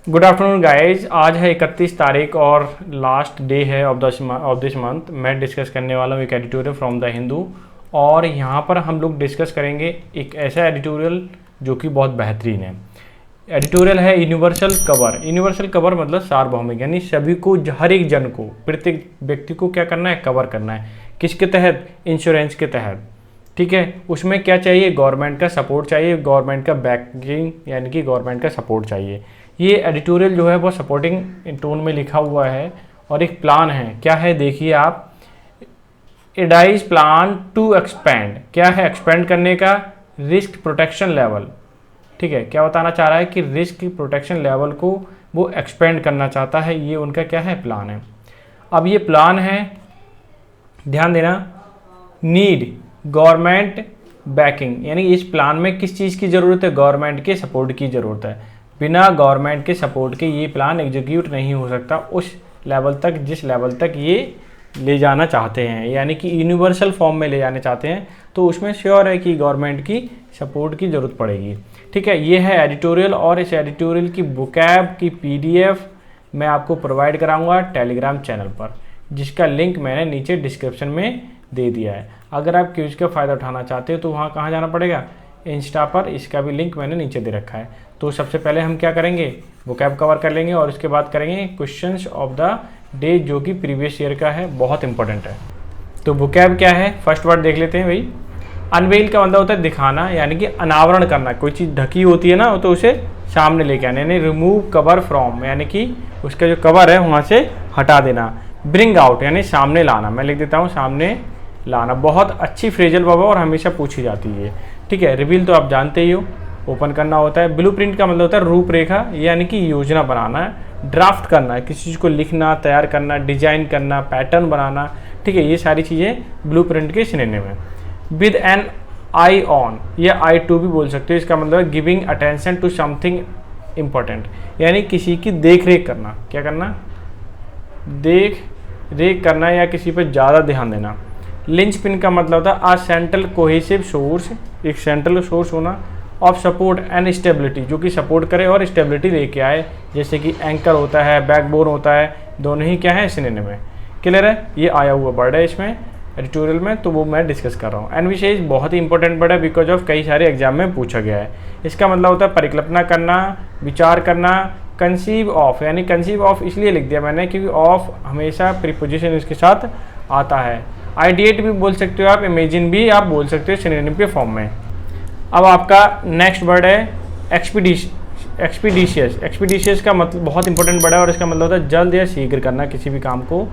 Good afternoon guys. आज है 31 तारीख और लास्ट डे है ऑफ दिस मंथ। मैं डिस्कस करने वाला हूँ एक एडिटोरियल फ्रॉम द हिंदू, और यहाँ पर हम लोग डिस्कस करेंगे एक ऐसा एडिटोरियल जो कि बहुत बेहतरीन है। एडिटोरियल है यूनिवर्सल कवर। यूनिवर्सल कवर मतलब सार्वभौमिक, यानी सभी को, हर एक जन को, प्रत्येक व्यक्ति को क्या करना है, कवर करना है। किसके तहत? इंश्योरेंस के तहत। ठीक है, उसमें क्या चाहिए? गवर्नमेंट का सपोर्ट चाहिए, गवर्नमेंट का बैकिंग यानी कि गवर्नमेंट का सपोर्ट चाहिए। ये एडिटोरियल जो है वो सपोर्टिंग टोन में लिखा हुआ है और एक प्लान है। क्या है देखिए आप, एडाइज प्लान टू एक्सपेंड। क्या है? एक्सपेंड करने का रिस्क प्रोटेक्शन लेवल। ठीक है, क्या बताना चाह रहा है कि रिस्क प्रोटेक्शन लेवल को वो एक्सपेंड करना चाहता है। ये उनका क्या है? प्लान है। अब ये प्लान है, ध्यान देना, नीड गवर्नमेंट बैकिंग, यानी इस प्लान में किस चीज़ की ज़रूरत है? गवर्नमेंट के सपोर्ट की ज़रूरत है। बिना गवर्नमेंट के सपोर्ट के ये प्लान एग्जीक्यूट नहीं हो सकता उस लेवल तक जिस लेवल तक ये ले जाना चाहते हैं, यानी कि यूनिवर्सल फॉर्म में ले जाने चाहते हैं। तो उसमें श्योर है कि गवर्नमेंट की सपोर्ट की ज़रूरत पड़ेगी। ठीक है, ये है एडिटोरियल, और इस एडिटोरियल की वोकैब की PDF मैं आपको प्रोवाइड कराऊंगा टेलीग्राम चैनल पर, जिसका लिंक मैंने नीचे डिस्क्रिप्शन में दे दिया है। अगर आप क्विज का फ़ायदा उठाना चाहते हो तो वहाँ कहाँ जाना पड़ेगा? इंस्टा पर। इसका भी लिंक मैंने नीचे दे रखा है। तो सबसे पहले हम क्या करेंगे? वोकैब कवर कर लेंगे और उसके बाद करेंगे क्वेश्चंस ऑफ द डे, जो कि प्रीवियस ईयर का है, बहुत इंपॉर्टेंट है। तो वोकैब क्या है? फर्स्ट वर्ड देख लेते हैं भाई। अनवेल का मतलब होता है दिखाना, यानी कि अनावरण करना। कोई चीज़ ढकी होती है ना, तो उसे सामने लेके आना, यानी रिमूव कवर फ्रॉम, यानी कि उसका जो कवर है वहाँ से हटा देना। ब्रिंग आउट यानी सामने लाना। मैं लिख देता हूँ सामने लाना। बहुत अच्छी फ्रेजल वर्ब और हमेशा पूछी जाती है। ठीक है, रिवील तो आप जानते ही हो, ओपन करना होता है। ब्लूप्रिंट का मतलब होता है रूपरेखा, यानी कि योजना बनाना है। ड्राफ्ट करना है, किसी चीज़ को लिखना, तैयार करना, डिजाइन करना, पैटर्न बनाना। ठीक है, ये सारी चीज़ें ब्लूप्रिंट के सिनोनिम है। विद एन आई ऑन, या आई टू भी बोल सकते हो। इसका मतलब है giving attention to something important, यानी किसी की देख रेख करना। क्या करना? देख रेख करना या किसी पर ज़्यादा ध्यान देना। लिंच पिन का मतलब होता है आ सेंट्रल कोहेसिव सोर्स, एक सेंट्रल सोर्स होना ऑफ सपोर्ट एंड स्टेबिलिटी, जो कि सपोर्ट करे और स्टेबिलिटी लेके आए। जैसे कि एंकर होता है, बैकबोन होता है, दोनों ही क्या है? सिनोनिम में। क्लियर है? ये आया हुआ वर्ड है इसमें एडिटोरियल में, तो वो मैं डिस्कस कर रहा हूँ। एंड विशेष बहुत ही इंपॉर्टेंट वर्ड है, बिकॉज ऑफ कई सारे एग्जाम में पूछा गया है। इसका मतलब होता है परिकल्पना करना, विचार करना। कंसीव ऑफ, यानी कंसीव ऑफ इसलिए लिख दिया मैंने क्योंकि ऑफ हमेशा प्रीपोजिशन इसके साथ आता है। आइडिएट भी बोल सकते हो आप, इमेजिन भी आप बोल सकते हो सिनोनिम के फॉर्म में। अब आपका नेक्स्ट वर्ड है एक्सपीडिशियस। एक्सपीडिशियस का मतलब बहुत इंपॉर्टेंट वर्ड है, और इसका मतलब होता है जल्द या शीघ्र करना किसी भी काम को।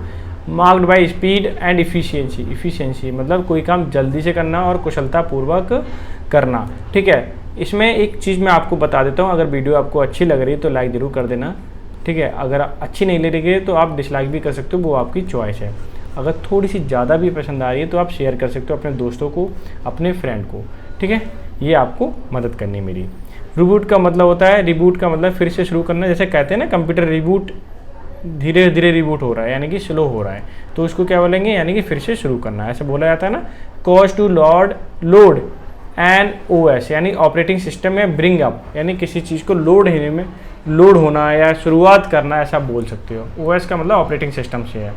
Marked by speed and efficiency. Efficiency मतलब कोई काम जल्दी से करना और कुशलतापूर्वक करना। ठीक है, इसमें एक चीज़ मैं आपको बता देता हूँ, अगर वीडियो आपको अच्छी लग रही है तो लाइक ज़रूर कर देना। ठीक है, अगर अच्छी नहीं लग रही है तो आप डिसलाइक भी कर सकते हो, वो आपकी चॉइस है। अगर थोड़ी सी ज़्यादा भी पसंद आ रही है तो आप शेयर कर सकते हो अपने दोस्तों को, अपने फ्रेंड को। ठीक है, ये आपको मदद करनी मेरी। रिबूट का मतलब होता है, रिबूट का मतलब फिर से शुरू करना। जैसे कहते हैं ना कंप्यूटर रिबूट, धीरे धीरे रिबूट हो रहा है, यानी कि स्लो हो रहा है, तो उसको क्या बोलेंगे? यानी कि फिर से शुरू करना, ऐसे बोला जाता है ना। Cause to load and OS, यानी ऑपरेटिंग सिस्टम में ब्रिंग अप, यानी किसी चीज़ को लोड होना या शुरुआत करना, ऐसा बोल सकते हो। OS का मतलब ऑपरेटिंग सिस्टम से है।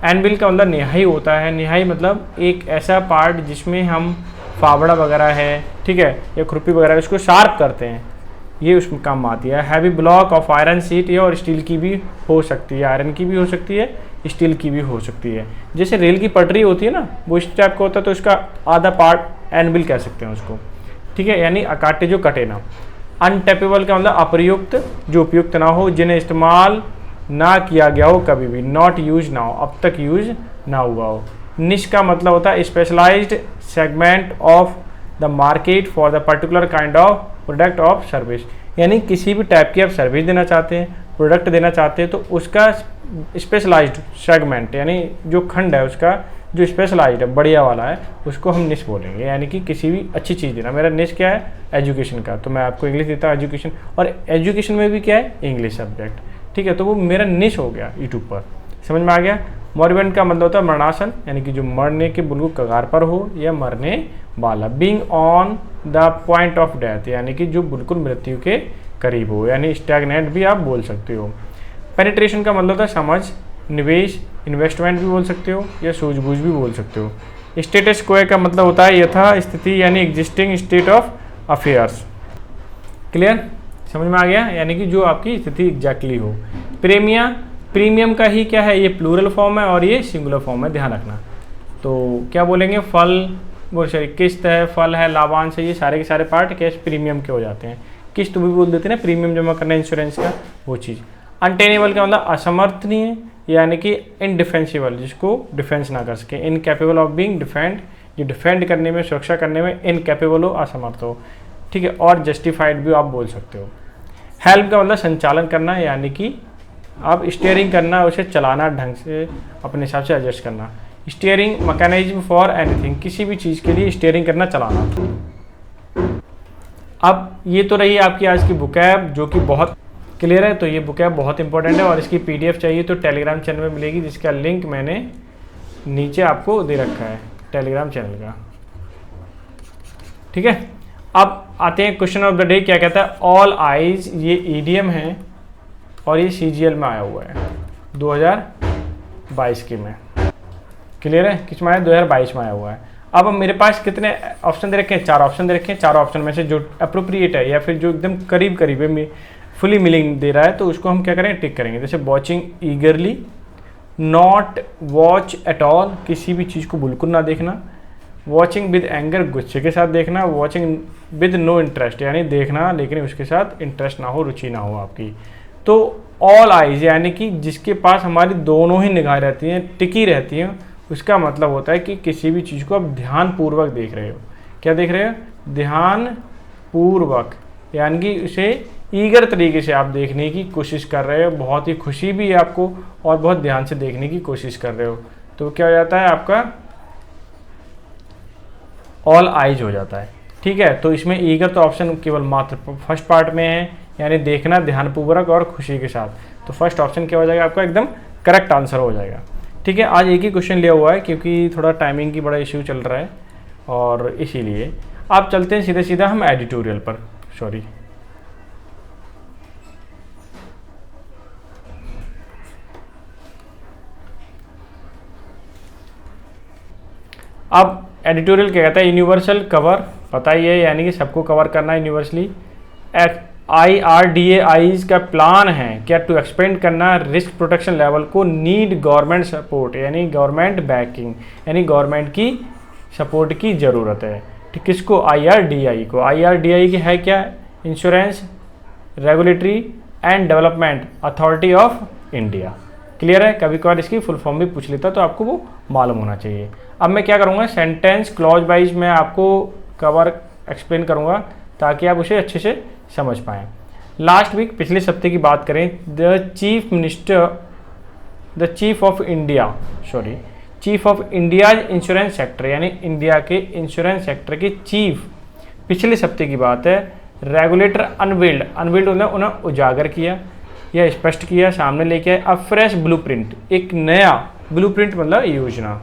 एनविल का मतलब निहाई होता है। निहाई मतलब एक ऐसा पार्ट जिसमें हम फावड़ा वगैरह है, ठीक है, या खुरपी वगैरह, उसको शार्प करते हैं, ये उसमें काम आती है। Heavy block of iron sheet, ये और स्टील की भी हो सकती है, आयरन की भी हो सकती है, स्टील की भी हो सकती है। जैसे रेल की पटरी होती है ना, वो इस टाइप का होता है, तो उसका आधा पार्ट एनविल कह सकते हैं उसको। ठीक है, यानी अकाटे जो कटे ना। अनटेपेबल का मतलब अप्रयुक्त, जो उपयुक्त ना हो, जिन्हें इस्तेमाल ना किया गया हो कभी भी, नॉट यूज ना हो, अब तक यूज ना हुआ हो। निश का मतलब होता है specialised segment of the market for the particular kind of product of service, यानी किसी भी टाइप की आप सर्विस देना चाहते हैं, प्रोडक्ट देना चाहते हैं, तो उसका स्पेशलाइज्ड सेगमेंट, यानी जो खंड है उसका जो स्पेशलाइज्ड है, बढ़िया वाला है, उसको हम निश बोलेंगे। यानी कि किसी भी अच्छी चीज़ देना। मेरा निश क्या है? एजुकेशन का, तो मैं आपको इंग्लिश देता हूँ एजुकेशन, और एजुकेशन में भी क्या है? English subject. ठीक है, तो वो मेरा निश हो गया यूट्यूब पर। समझ में आ गया? मॉर्बेंट का मतलब होता है मरणासन, यानी कि जो मरने के बिल्कुल कगार पर हो या मरने वाला। Being on the point of death, यानी कि जो बिल्कुल मृत्यु के करीब हो, यानी स्टैग्नेंट भी आप बोल सकते हो। पेनिट्रेशन का मतलब था समझ, निवेश, इन्वेस्टमेंट भी बोल सकते हो या सूझबूझ भी बोल सकते हो। स्टेटस क्वो का मतलब होता है यथा स्थिति यानी existing state of affairs. Clear, समझ में आ गया, यानी कि जो आपकी स्थिति एग्जैक्टली हो। प्रीमियम का ही क्या है, ये प्लूरल फॉर्म है और ये सिंगुलर फॉर्म है, ध्यान रखना। तो क्या बोलेंगे, फल वो सॉरी किस्त है, फल है, लाभांश है, ये सारे के सारे पार्ट कैश प्रीमियम के हो जाते हैं। किस्त भी बोल देते हैं ना, प्रीमियम जमा करना इंश्योरेंस का, वो चीज़। अनटेनेबल का मतलब असमर्थनीय यानी कि इनडिफेंसिबल, जिसको डिफेंस ना कर सके। इनकैपेबल ऑफ बीइंग डिफेंड, जो डिफेंड करने में, सुरक्षा करने में इनकैपेबल हो, असमर्थ हो, ठीक है। और जस्टिफाइड भी आप बोल सकते हो। हेल्प का मतलब संचालन करना, यानी कि आप स्टीयरिंग करना, उसे चलाना, ढंग से अपने हिसाब से एडजस्ट करना। स्टीयरिंग मैकेनिज्म फॉर एनीथिंग, किसी भी चीज़ के लिए स्टीयरिंग करना, चलाना। अब ये तो रही आपकी आज की बुक ऐप, जो कि बहुत क्लियर है। तो ये बुक ऐप बहुत इंपॉर्टेंट है और इसकी PDF चाहिए तो टेलीग्राम चैनल में मिलेगी, जिसका लिंक मैंने नीचे आपको दे रखा है टेलीग्राम चैनल का, ठीक है। अब आते हैं क्वेश्चन ऑफ द डे, क्या कहता है, ऑल आइज, ये ईडीएम है और ये CGL में आया हुआ है 2022 के में। क्लियर है, किस में आया, 2022 में आया हुआ है। अब मेरे पास कितने ऑप्शन दे रखे हैं, 4 ऑप्शन दे रखे हैं। 4 ऑप्शन में से जो अप्रोप्रिएट है या फिर जो एकदम करीब करीब है, फुली मिलिंग दे रहा है, तो उसको हम क्या करेंगे, टिक करेंगे। जैसे watching ईगरली, not watch at all, किसी भी चीज़ को बिल्कुल ना देखना। वॉचिंग विद एंगर, गुस्से के साथ देखना। वॉचिंग विद नो इंटरेस्ट, यानी देखना लेकिन उसके साथ इंटरेस्ट ना हो, रुचि ना हो आपकी। तो ऑल आइज यानी कि जिसके पास हमारी दोनों ही निगाहें रहती हैं, टिकी रहती हैं, उसका मतलब होता है कि किसी भी चीज़ को आप ध्यानपूर्वक देख रहे हो। क्या देख रहे हो, ध्यानपूर्वक, यानी कि उसे ईगर तरीके से आप देखने की कोशिश कर रहे हो, बहुत ही खुशी भी है आपको और बहुत ध्यान से देखने की कोशिश कर रहे हो। तो क्या हो जाता है आपका, ऑल आइज हो जाता है, ठीक है। तो इसमें ईगर तो ऑप्शन केवल मात्र फर्स्ट पार्ट में है, यानी देखना ध्यानपूर्वक और खुशी के साथ। तो फर्स्ट ऑप्शन क्या हो जाएगा आपका, एकदम करेक्ट आंसर हो जाएगा, ठीक है। आज एक ही क्वेश्चन लिया हुआ है क्योंकि थोड़ा टाइमिंग की बड़ा इश्यू चल रहा है और इसीलिए आप चलते हैं सीधे सीधा हम एडिटोरियल पर। सॉरी, अब एडिटोरियल क्या कहता है, यूनिवर्सल कवर, पता ही है, यानी कि सबको कवर करना यूनिवर्सली। IRDAI का प्लान है क्या, टू एक्सपेंड करना रिस्क प्रोटेक्शन लेवल को, नीड गवर्नमेंट सपोर्ट, यानी गवर्नमेंट बैकिंग, यानी गवर्नमेंट की सपोर्ट की ज़रूरत है। ठीक, किसको, IRDAI को। IRDAI की है क्या, insurance regulatory and development authority of India. Clear है, कभी कभार इसकी फुल फॉर्म भी पूछ लेता तो आपको वो मालूम होना चाहिए। अब मैं क्या करूँगा, सेंटेंस क्लॉज वाइज मैं आपको कवर एक्सप्लेन करूँगा ताकि आप उसे अच्छे से समझ पाएँ। लास्ट वीक, पिछले हफ्ते की बात करें, chief of India insurance sector, यानी इंडिया के इंश्योरेंस सेक्टर के चीफ, पिछले हफ्ते की बात है, रेगुलेटर अनवील्ड मतलब उन्हें उजागर किया या स्पष्ट किया, सामने लेके आए अ फ्रेश ब्लूप्रिंट, एक नया ब्लूप्रिंट मतलब योजना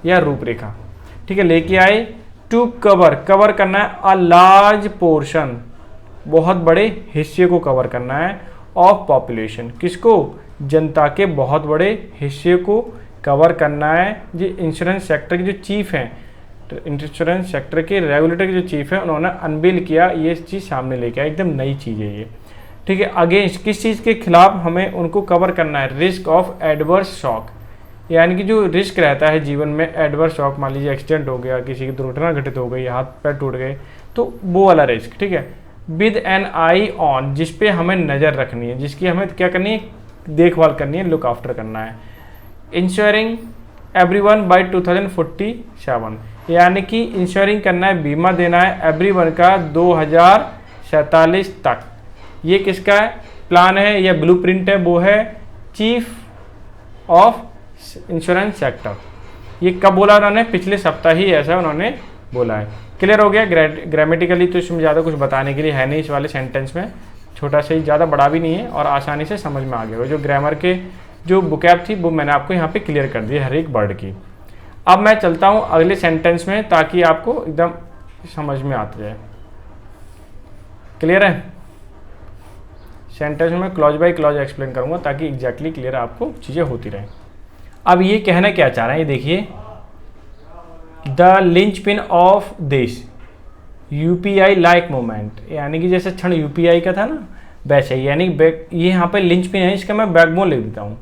या रूपरेखा, ठीक है, लेके आए। टू कवर करना है अ लार्ज पोर्शन, बहुत बड़े हिस्से को कवर करना है, ऑफ पॉपुलेशन, किसको, जनता के बहुत बड़े हिस्से को कवर करना है। जो इंश्योरेंस सेक्टर के जो चीफ हैं, तो इंश्योरेंस सेक्टर के रेगुलेटर के जो चीफ हैं, उन्होंने अनवील किया, ये चीज़ सामने लेके आया, एकदम नई चीज़ है ये, ठीक है। अगेंस्ट, किस चीज़ के खिलाफ हमें उनको कवर करना है, रिस्क ऑफ एडवर्स शॉक, यानी कि जो रिस्क रहता है जीवन में, एडवर्स शॉक, मान लीजिए एक्सीडेंट हो गया, किसी की दुर्घटना घटित हो गई, हाथ पैर टूट गए, तो वो वाला रिस्क, ठीक है। विद एन आई ऑन, जिस पे हमें नज़र रखनी है, जिसकी हमें क्या करनी है, देखभाल करनी है, लुक आफ्टर करना है। इंश्योरिंग एवरीवन बाय 2047, यानी कि इंश्योरिंग करना है, बीमा देना है एवरीवन का 2047 तक। ये किसका है, प्लान है या ब्लूप्रिंट है, वो है चीफ ऑफ इंश्योरेंस सेक्टर। ये कब बोला उन्होंने, पिछले सप्ताह ही ऐसा उन्होंने बोला है। क्लियर हो गया। ग्रामेटिकली तो इसमें ज़्यादा कुछ बताने के लिए है नहीं इस वाले सेंटेंस में, छोटा सा ही, ज़्यादा बड़ा भी नहीं है और आसानी से समझ में आ गया। जो ग्रामर के जो बुकैब थी वो मैंने आपको यहाँ पे क्लियर कर दी हर एक वर्ड की। अब मैं चलता हूँ अगले सेंटेंस में ताकि आपको एकदम समझ में आता जाए। क्लियर है। सेंटेंस में क्लॉज बाय क्लॉज एक्सप्लेन करूँगा ताकि एग्जैक्टली क्लियर आपको चीज़ें होती रहें। अब ये कहना क्या चाह रहा है, ये देखिए, the linchpin of this UPI like movement, यानी कि जैसे क्षण यूपीआई का था ना वैसे ही, यानी ये यहाँ पे लिंचपिन है, इसका मैं बैकबोन लिख देता हूँ।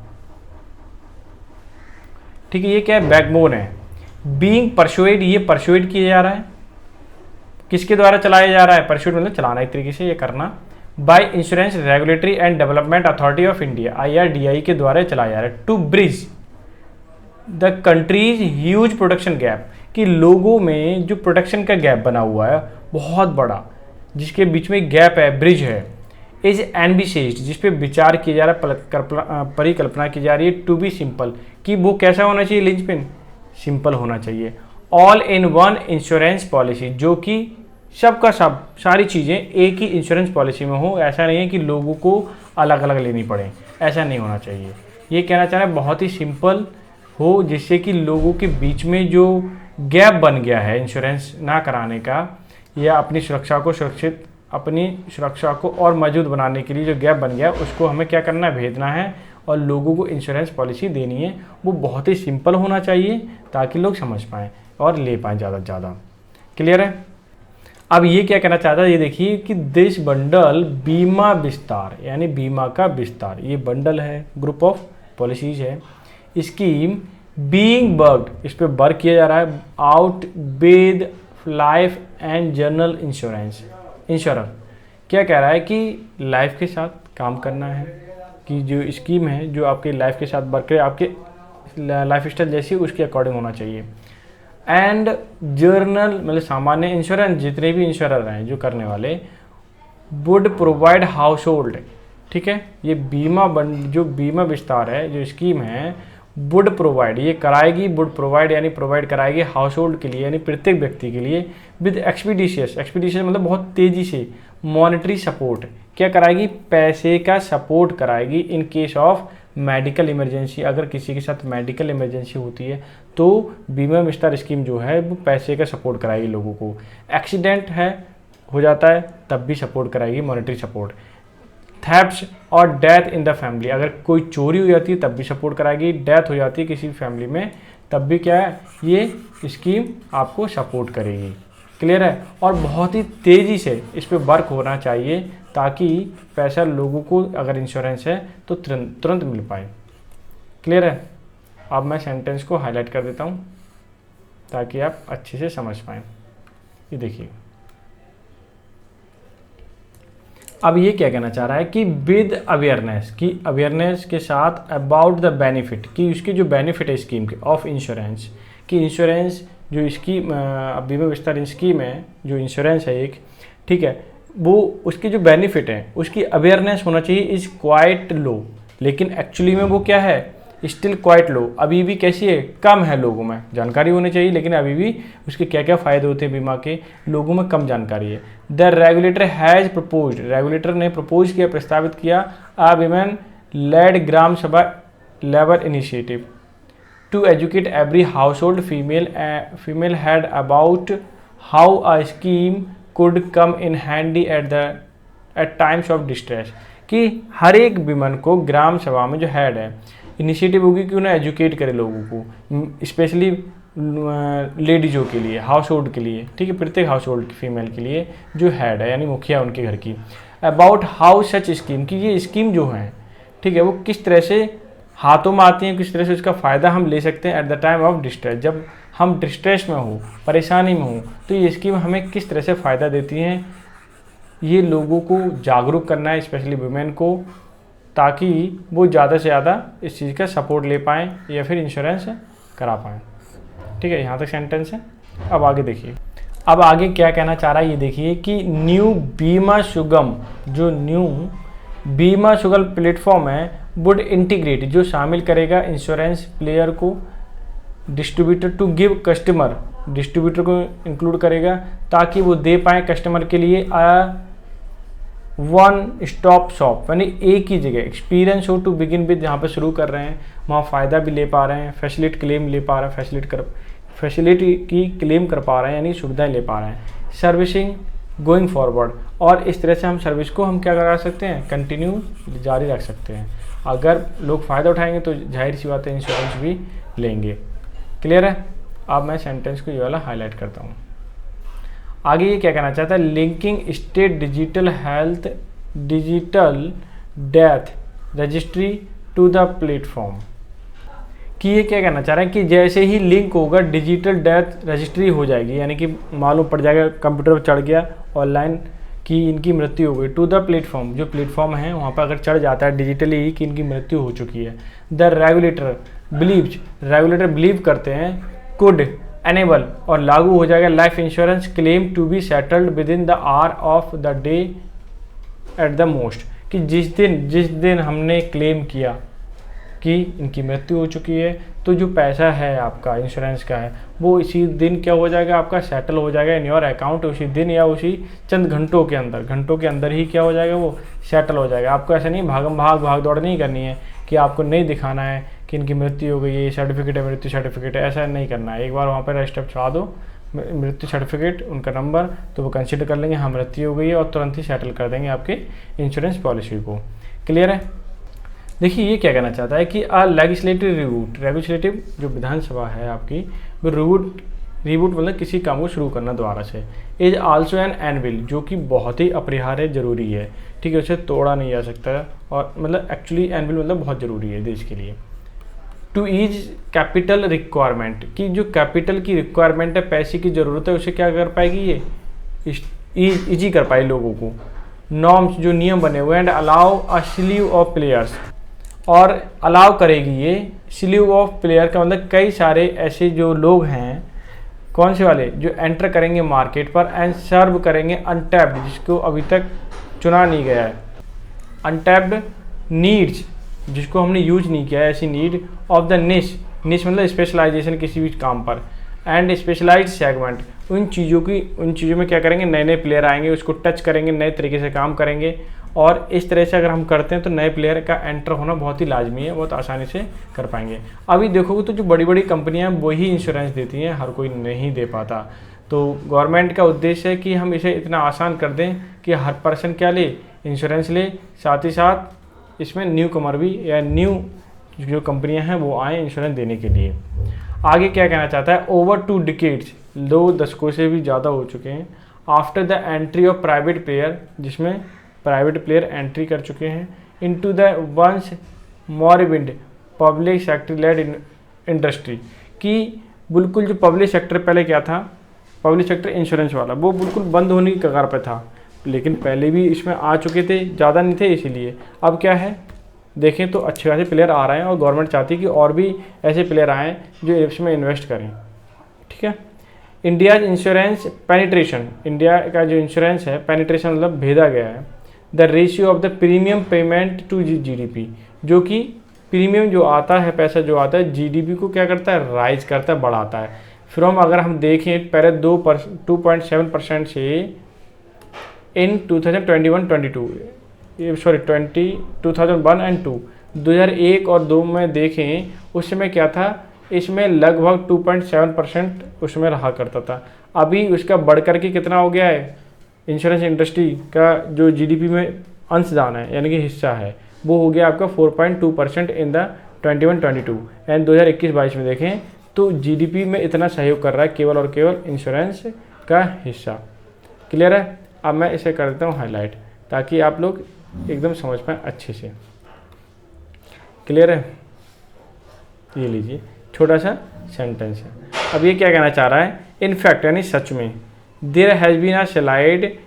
ठीक है, ये क्या है, बैकबोन है। बीइंग परसुएड, ये परसुएड किया जा रहा है, किसके द्वारा चलाया जा रहा है, परसुएड मतलब चलाना एक तरीके से, ये करना, by insurance regulatory and development authority of India, IRDAI के द्वारा चलाया जा रहा है, to bridge the country's huge production gap, कि लोगों में जो प्रोडक्शन का गैप बना हुआ है बहुत बड़ा, जिसके बीच में गैप है, ब्रिज है, इज एनविसेज्ड, जिस पे विचार किया जा रहा है, परिकल्पना की जा रही है, टू बी सिंपल, कि वो कैसा होना चाहिए, लिंचपिन सिंपल होना चाहिए, all in one insurance policy, जो कि सबका सब सारी चीज़ें एक ही इंश्योरेंस पॉलिसी में हो, ऐसा नहीं है कि लोगों को अलग अलग लेनी पड़े, ऐसा नहीं होना चाहिए। ये कहना चाह रहे हैं बहुत ही सिंपल हो, जिससे कि लोगों के बीच में जो गैप बन गया है इंश्योरेंस ना कराने का, या अपनी सुरक्षा को और मजबूत बनाने के लिए जो गैप बन गया उसको हमें क्या करना है, भेदना है, और लोगों को इंश्योरेंस पॉलिसी देनी है, वो बहुत ही सिंपल होना चाहिए ताकि लोग समझ पाएँ और ले पाएँ ज़्यादा से ज़्यादा। क्लियर है? अब ये क्या कहना चाहता है, ये देखिए कि दिस बंडल बीमा विस्तार, यानी बीमा का विस्तार, ये बंडल है, ग्रुप ऑफ पॉलिसीज है, स्कीम बीइंग वर्कड, इस पर वर्क किया जा रहा है, out with life and general insurance, insurer क्या कह रहा है कि लाइफ के साथ काम करना है, कि जो स्कीम है जो आपके लाइफ के साथ वर्क करे, आपके लाइफ स्टाइल जैसी उसके अकॉर्डिंग होना चाहिए, एंड जर्नल मतलब सामान्य इंश्योरेंस, जितने भी इंश्योरर हैं जो करने वाले, वुड प्रोवाइड हाउस होल्ड, ठीक है, ये जो बीमा विस्तार है, जो स्कीम है, वुड प्रोवाइड, ये कराएगी, वुड प्रोवाइड यानी प्रोवाइड कराएगी हाउस होल्ड के लिए, यानी प्रत्येक व्यक्ति के लिए, विद एक्सपीडिशियस मतलब बहुत तेज़ी से, मॉनेटरी सपोर्ट, क्या कराएगी, पैसे का सपोर्ट कराएगी, in case of medical emergency, अगर किसी के साथ मेडिकल इमरजेंसी होती है तो बीमा विस्तार स्कीम जो है वो पैसे का सपोर्ट कराएगी लोगों को, एक्सीडेंट है हो जाता है तब भी सपोर्ट कराएगी, मॉनेटरी सपोर्ट, थेफ्ट्स और डेथ इन द फैमिली, अगर कोई चोरी हो जाती है तब भी सपोर्ट कराएगी, डेथ हो जाती है किसी फैमिली में तब भी क्या है, ये स्कीम आपको सपोर्ट करेगी। क्लियर है? और बहुत ही तेज़ी से इस पर वर्क होना चाहिए ताकि पैसा लोगों को अगर इंश्योरेंस है तो तुरंत मिल पाए। क्लियर है? अब मैं सेंटेंस को हाईलाइट कर देता हूँ ताकि आप अच्छे से समझ पाएँ। ये देखिए, अब ये क्या कहना चाह रहा है कि विद अवेयरनेस, की अवेयरनेस के साथ अबाउट द बेनिफिट, कि उसकी जो बेनिफिट है स्कीम के ऑफ इंश्योरेंस, कि इंश्योरेंस जो स्कीम बीमा विस्तार स्कीम है, जो इंश्योरेंस है एक, ठीक है, वो उसकी जो बेनिफिट है उसकी अवेयरनेस होना चाहिए, इज़ क्वाइट लो, लेकिन एक्चुअली में वो क्या है, स्टिल क्वाइट लो, अभी भी कैसी है, कम है, लोगों में जानकारी होनी चाहिए लेकिन अभी भी उसके क्या क्या फ़ायदे होते हैं बीमा के, लोगों में कम जानकारी है। The regulator has proposed, regulator ने प्रपोज किया, प्रस्तावित किया, a women led gram sabha level initiative to educate every household female head about how a scheme could come in handy at times of distress, कि हर एक विमेन को ग्राम सभा में जो हेड है इनिशिएटिव होगी कि उन्हें एजुकेट करे लोगों को, स्पेशली लेडीज़ों के लिए, हाउस होल्ड के लिए, ठीक है, प्रत्येक हाउस होल्ड फीमेल के लिए जो हेड है यानी मुखिया उनके घर की, अबाउट हाउ सच स्कीम, कि ये स्कीम जो है, ठीक है, वो किस तरह से हाथों में आती हैं, किस तरह से उसका फ़ायदा हम ले सकते हैं at the time of distress, जब हम डिस्ट्रेस में हो, परेशानी में हो, तो ये स्कीम हमें किस तरह से फ़ायदा देती हैं, ये लोगों को जागरूक करना है, स्पेशली वुमेन को, ताकि वो ज़्यादा से ज़्यादा इस चीज़ का सपोर्ट ले पाएँ या फिर इंश्योरेंस करा पाएँ। ठीक है, यहाँ तक सेंटेंस है। अब आगे देखिए, अब आगे क्या कहना चाह रहा है, ये देखिए कि न्यू बीमा सुगम, जो न्यू बीमा सुगम प्लेटफॉर्म है, वुड इंटीग्रेट, जो शामिल करेगा इंश्योरेंस प्लेयर को, distributor to give customer, distributor को इंक्लूड करेगा ताकि वो दे पाएँ कस्टमर के लिए वन स्टॉप शॉप, यानी एक ही जगह एक्सपीरियंस हो टू बिगिन विद, जहाँ पे शुरू कर रहे हैं वहाँ फ़ायदा भी ले पा रहे हैं, फैसिलिटी क्लेम ले पा रहे हैं, फैसिलिटी की क्लेम कर पा रहे हैं, यानी सुविधाएं ले पा रहे हैं, सर्विसिंग गोइंग फॉरवर्ड। और इस तरह से हम सर्विस को हम क्या करा सकते हैं, कंटिन्यू जारी रख सकते हैं। अगर लोग फ़ायदा उठाएंगे तो जाहिर सी बात है इंश्योरेंस भी लेंगे। क्लियर है। अब मैं सेंटेंस को ये वाला हाईलाइट करता हूँ। आगे ये क्या कहना चाहता है, linking state digital health digital death registry to the platform. कि ये क्या कहना चाह रहा है कि जैसे ही लिंक होगा डिजिटल डेथ रजिस्ट्री हो जाएगी, यानी कि मालूम पड़ जाएगा कंप्यूटर पर चढ़ गया ऑनलाइन कि इनकी मृत्यु हो गई, टू द प्लेटफॉर्म, जो प्लेटफॉर्म है वहाँ पर अगर चढ़ जाता है डिजिटली कि इनकी मृत्यु हो चुकी है। The regulator believes, regulator believe करते हैं, कुड एनेबल और लागू हो जाएगा life insurance claim to be settled within the hour of the day at the most. कि जिस दिन हमने क्लेम किया कि इनकी मृत्यु हो चुकी है तो जो पैसा है आपका इंश्योरेंस का है वो इसी दिन क्या हो जाएगा, आपका सेटल हो जाएगा इन योर अकाउंट उसी दिन या उसी चंद घंटों के अंदर ही क्या हो जाएगा, वो सेटल हो जाएगा। आपको ऐसा नहीं भाग दौड़ नहीं करनी है कि आपको नहीं दिखाना है कि इनकी मृत्यु हो गई है, सर्टिफिकेट है, मृत्यु सर्टिफिकेट है, ऐसा नहीं करना है। एक बार वहाँ पर रजिस्टर चढ़ा दो मृत्यु सर्टिफिकेट, उनका नंबर, तो वो कंसिडर कर लेंगे हाँ मृत्यु हो गई है और तुरंत ही सेटल कर देंगे आपके इंश्योरेंस पॉलिसी को। क्लियर है। देखिए ये क्या कहना चाहता है कि लेजिस्लेटिव रिबूट, लेजिस्लेटिव जो विधानसभा है आपकी, वो रिबूट मतलब किसी काम को शुरू करना दोबारा से, इज आल्सो एन एनविल, जो कि बहुत ही अपरिहार्य जरूरी है। ठीक है, उसे तोड़ा नहीं जा सकता और मतलब एक्चुअली एनविल मतलब बहुत ज़रूरी है देश के लिए। टू ईज कैपिटल रिक्वायरमेंट, कि जो कैपिटल की रिक्वायरमेंट है, पैसे की ज़रूरत है, उसे क्या कर पाएगी ये ईजी कर पाए लोगों को। नॉर्म्स जो नियम बने हुए and allow a sleeve of players, और अलाउ करेगी ये स्लीव ऑफ प्लेयर का मतलब कई सारे ऐसे जो लोग हैं, कौन से वाले, जो एंटर करेंगे मार्केट पर एंड सर्व करेंगे अनटैप्ड, जिसको अभी तक चुना नहीं गया है, अनटैप्ड नीड्स, जिसको हमने यूज नहीं किया है, ऐसी नीड ऑफ द निश मतलब स्पेशलाइजेशन किसी भी काम पर, एंड स्पेशलाइज्ड सेगमेंट, उन चीज़ों में क्या करेंगे, नए प्लेयर आएंगे, उसको टच करेंगे, नए तरीके से काम करेंगे। और इस तरह से अगर हम करते हैं तो नए प्लेयर का एंटर होना बहुत ही लाजमी है, बहुत आसानी से कर पाएंगे। अभी देखोगे तो जो बड़ी बड़ी कंपनियां हैं वही इंश्योरेंस देती हैं, हर कोई नहीं दे पाता। तो गवर्नमेंट का उद्देश्य है कि हम इसे इतना आसान कर दें कि हर पर्सन क्या ले, इंश्योरेंस ले, साथ ही साथ इसमें न्यू कमर भी या न्यू जो कंपनियां हैं वो आएँ इंश्योरेंस देने के लिए। आगे क्या कहना चाहता है, ओवर 2 डिकेड्स, 2 दशकों से भी ज़्यादा हो चुके हैं, after the entry of private player, जिसमें प्राइवेट प्लेयर एंट्री कर चुके हैं, into the once moribund public sector led industry, कि बिल्कुल जो पब्लिक सेक्टर पहले क्या था, पब्लिक सेक्टर इंश्योरेंस वाला, वो बिल्कुल बंद होने की कगार पर था, लेकिन पहले भी इसमें आ चुके थे, ज़्यादा नहीं थे इसीलिए। अब क्या है, देखें तो अच्छे खासे प्लेयर आ रहे हैं और गवर्नमेंट चाहती है कि और भी ऐसे प्लेयर आएँ जो इसमें इन्वेस्ट करें। ठीक है। इंडिया इंश्योरेंस पेनिट्रेशन, इंडिया का जो इंश्योरेंस है पेनिट्रेशन मतलब भेदा गया है, the ratio of the premium payment to GDP, जो कि प्रीमियम जो आता है, पैसा जो आता है जीडीपी को क्या करता है, राइज करता है, बढ़ाता है। फ्रॉम अगर हम देखें पहले 2.7% से इन 2001 एंड 2001 और 2 में देखें उस समय क्या था, इसमें लगभग 2.7% उसमें रहा करता था। अभी उसका बढ़ करके कितना हो गया है, इंश्योरेंस इंडस्ट्री का जो जीडीपी में अंशदान है यानी कि हिस्सा है, वो हो गया आपका 4.2% इन द 21-22 एंड 2021-22 में देखें तो जीडीपी में इतना सहयोग कर रहा है केवल और केवल इंश्योरेंस का हिस्सा। क्लियर है। अब मैं इसे कर देता हूँ हाईलाइट ताकि आप लोग एकदम समझ पाएँ अच्छे से। क्लियर है। ये लीजिए छोटा सा सेंटेंस है। अब ये क्या कहना चाह रहा है, इनफैक्ट यानी सच में, there has been a slide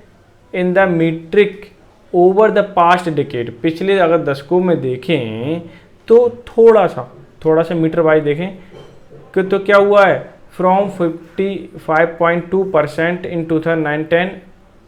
in the metric over the past decade, पिछले अगर दशकों में देखें तो थोड़ा सा मीटर वाइज देखें कि तो क्या हुआ है, from 55.2% in 2009-10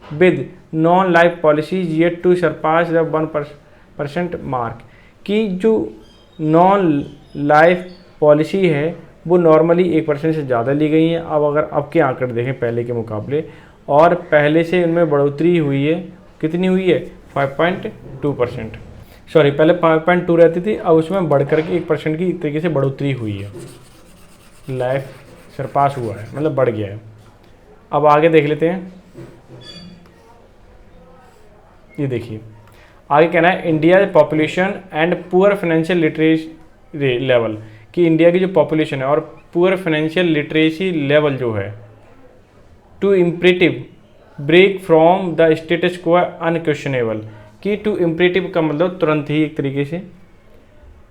with non life policies yet to surpass the 1% mark, कि जो नॉन लाइफ पॉलिसी है वो नॉर्मली 1% से ज़्यादा ली गई हैं। अब के आंकड़े देखें पहले के मुकाबले, और पहले से उनमें बढ़ोतरी हुई है, कितनी हुई है 5.2%, सॉरी पहले 5.2 रहती थी, अब उसमें बढ़ कर के 1% की तरीके से बढ़ोतरी हुई है, लाइफ सरपास हुआ है मतलब बढ़ गया है। अब आगे देख लेते हैं। ये देखिए आगे कहना है India population and poor financial literacy level, कि इंडिया की जो पॉपुलेशन है और पुअर फाइनेंशियल लिटरेसी लेवल जो है, to imperative break from the status quo unquestionable, कि टू इम्परेटिव का मतलब तुरंत ही एक तरीके से,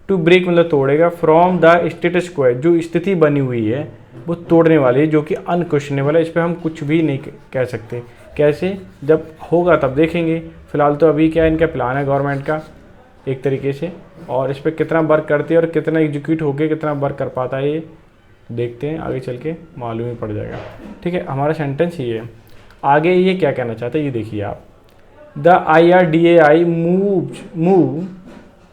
टू ब्रेक मतलब तोड़ेगा, फ्रॉम द स्टेटस को है जो स्थिति बनी हुई है वो तोड़ने वाली है, जो कि अनक्वेश्चनेबल है, इस पर हम कुछ भी नहीं कह सकते। कैसे, जब होगा तब देखेंगे, फिलहाल तो अभी क्या इनका प्लान है गवर्नमेंट का एक तरीके से, और इस पर कितना वर्क करते हैं और कितना एग्जीक्यूट होके कितना वर्क कर पाता है ये देखते हैं, आगे चल के मालूम ही पड़ जाएगा। ठीक है, हमारा सेंटेंस ये है। आगे ये क्या कहना चाहते हैं ये देखिए आप, the IRDAI move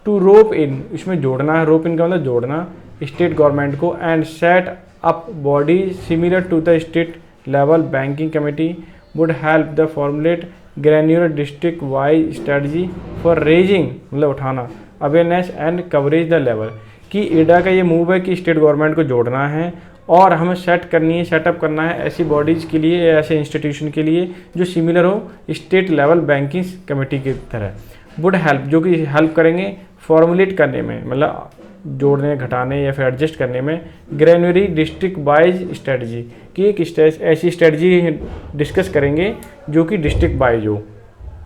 to rope in, इसमें जोड़ना है, रोप इन का मतलब जोड़ना स्टेट गवर्नमेंट को, and set up body similar to the state level banking committee would help the formulate granular district wise strategy for raising मतलब उठाना awareness and coverage the level, कि एडा का ये मूव है कि स्टेट गवर्नमेंट को जोड़ना है और हमें सेटअप करना है ऐसी बॉडीज़ के लिए, ऐसे इंस्टीट्यूशन के लिए जो सिमिलर हो स्टेट लेवल बैंकिंग कमेटी की तरह, वुड हेल्प जो कि हेल्प करेंगे फॉर्मुलेट करने में मतलब जोड़ने घटाने या फिर एडजस्ट करने में, ग्रैन्युलरी डिस्ट्रिक्ट वाइज स्ट्रेटजी, कि एक ऐसी स्ट्रेटजी डिस्कस करेंगे जो कि डिस्ट्रिक्ट वाइज हो।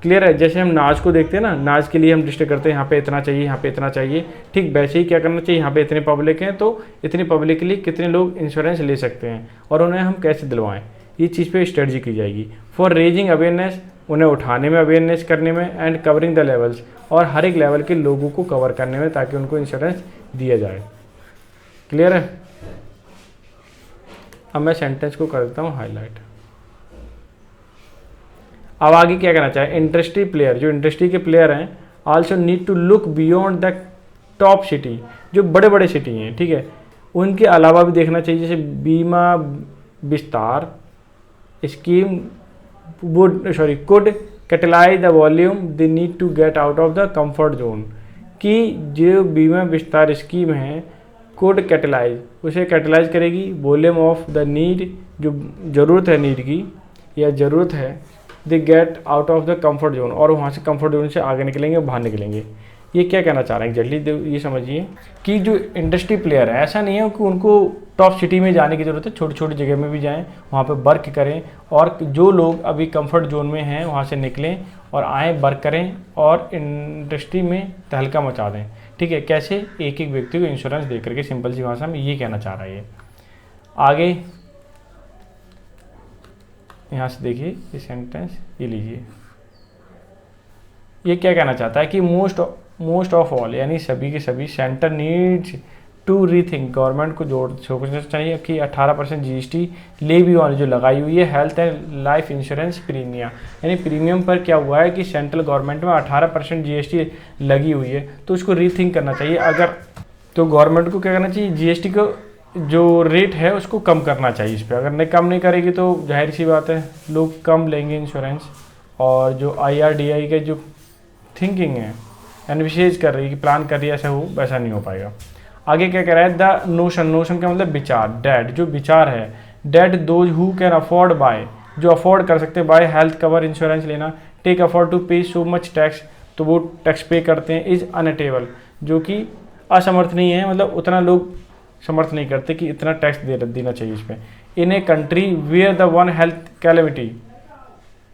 क्लियर है, जैसे हम नाज को देखते हैं ना, नाज के लिए हम डिस्ट्रिक्ट करते हैं, यहाँ पे इतना चाहिए, यहाँ पे इतना चाहिए, ठीक वैसे ही क्या करना चाहिए, यहाँ पे इतने पब्लिक हैं तो इतनी पब्लिक के लिए कितने लोग इंश्योरेंस ले सकते हैं और उन्हें हम कैसे दिलवाएं, ये चीज़ पे स्ट्रेटजी की जाएगी। फॉर रेजिंग अवेयरनेस, उन्हें उठाने में, अवेयरनेस करने में, एंड कवरिंग द लेवल्स, और हर एक लेवल के लोगों को कवर करने में ताकि उनको इंश्योरेंस दिया जाए। क्लियर है, अब मैं सेंटेंस को कर देता हूँ हाईलाइट। अब आगे क्या कहना चाहे, इंडस्ट्री प्लेयर, जो इंडस्ट्री के प्लेयर हैं also need to look beyond the top city, जो बड़े बड़े सिटी हैं, ठीक है, उनके अलावा भी देखना चाहिए, जैसे बीमा विस्तार scheme could catalyze the volume they need to get out of the comfort zone, कि जो बीमा विस्तार स्कीम है could catalyze, उसे कैटलाइज करेगी वॉल्यूम ऑफ द नीड, जो ज़रूरत है नीड की या ज़रूरत है, they get out of the comfort zone, और वहाँ से कंफर्ट जोन से आगे निकलेंगे, बाहर निकलेंगे। ये क्या कहना चाह रहे हैं एग्जैक्टली, ये समझिए कि जो इंडस्ट्री प्लेयर है ऐसा नहीं है कि उनको टॉप सिटी में जाने की ज़रूरत है, छोटी छोटी जगह में भी जाएं, वहाँ पे वर्क करें, और जो लोग अभी कंफर्ट जोन में हैं वहाँ से निकलें और आएँ, वर्क करें और इंडस्ट्री में तहलका मचा दें। ठीक है, कैसे, एक एक व्यक्ति को इंश्योरेंस दे करके, सिंपल सी भाषा में ये कहना चाह रहा है ये। आगे यहाँ से देखिए ये सेंटेंस, ये लीजिए, ये क्या कहना चाहता है कि मोस्ट ऑफ ऑल, यानी सभी के सभी, centre needs to rethink, government को सोचना चाहिए कि 18% GST ले भी वाली जो लगाई हुई है health and life insurance premium, यानी प्रीमियम पर क्या हुआ है कि सेंट्रल गवर्नमेंट में 18% GST लगी हुई है, तो उसको रीथिंक करना चाहिए। अगर तो गवर्नमेंट को क्या करना चाहिए, GST को जो रेट है उसको कम करना चाहिए इस पर, अगर नहीं कम नहीं करेगी तो जाहिर सी बात है लोग कम लेंगे इंश्योरेंस, और जो IRDAI के जो थिंकिंग है एनविशेज कर रही है कि प्लान कर रही है ऐसा हो, वैसा नहीं हो पाएगा। आगे क्या कह रहा है, द नोशन का मतलब विचार, डेट जो विचार है, that those who can afford buy, जो अफोर्ड कर सकते हैं बाय हेल्थ कवर इंश्योरेंस लेना, take afford to pay so much tax, तो वो टैक्स पे करते हैं, इज अनएटेबल, जो कि असमर्थ नहीं है, मतलब उतना लोग समर्थ नहीं करते कि इतना टैक्स देना चाहिए इस पर। In a country where the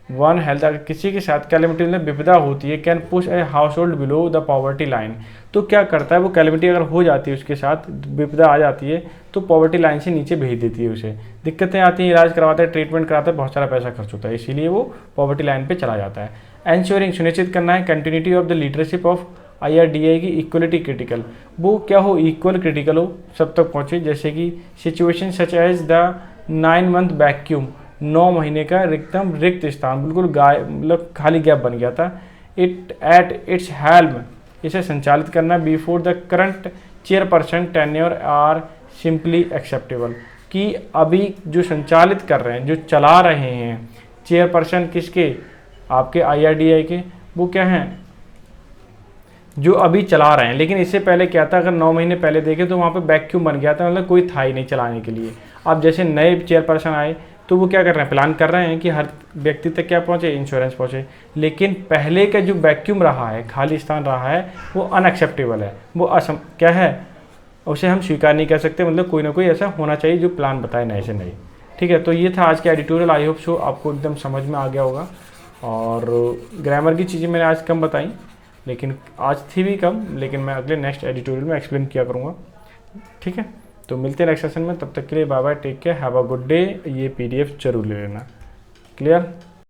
one health अगर किसी के साथ कैलेमिटी में विपदा होती है, can push a household below the poverty line, तो क्या करता है वो, कैलेमिटी अगर हो जाती है उसके साथ विपदा आ जाती है तो पॉवर्टी लाइन से नीचे भेज देती है उसे, दिक्कतें आती हैं, इलाज करवाता है, ट्रीटमेंट कराता है, बहुत सारा पैसा खर्च होता है, इसीलिए वो पॉवर्टी लाइन पे चला जाता है। एंश्योरिंग सुनिश्चित करना है continuity of the leadership of IRDAI की इक्वलिटी क्रिटिकल, वो क्या हो, इक्वल क्रिटिकल हो, सब तक पहुँचे, जैसे कि situation such as the 9 month vacuum, 9 महीने का एकदम रिक्त स्थान, बिल्कुल मतलब खाली गैप बन गया था, इट एट इट्स हेल्म, इसे संचालित करना before the current chairperson tenure are simply acceptable, कि अभी जो संचालित कर रहे हैं, जो चला रहे हैं चेयरपर्सन किसके, आपके IRDAI के, वो क्या हैं, जो अभी चला रहे हैं, लेकिन इससे पहले क्या था, अगर 9 महीने पहले देखें तो वहाँ पे वैक्यूम बन गया था, मतलब कोई था ही नहीं चलाने के लिए। अब जैसे नए चेयरपर्सन आए तो वो क्या कर रहे हैं, प्लान कर रहे हैं कि हर व्यक्ति तक क्या पहुँचे, इंश्योरेंस पहुँचे। लेकिन पहले का जो वैक्यूम रहा है, खाली स्थान रहा है, वो अनएक्सेप्टेबल है, वो क्या है, उसे हम स्वीकार नहीं कर सकते। मतलब कोई ना कोई ऐसा होना चाहिए जो प्लान बताए नए से नए। ठीक है, तो ये था आज का एडिटोरियल। आई होप सो आपको एकदम समझ में आ गया होगा। और ग्रामर की चीज़ें मैंने आज कम बताई, लेकिन आज थी भी कम, लेकिन मैं अगले नेक्स्ट एडिटोरियल में एक्सप्लेन किया करूँगा। ठीक है, तो मिलते हैं नेक्स्ट सेशन में। तब तक के लिए bye bye, take care, have a good day. ये PDF जरूर ले लेना। क्लियर।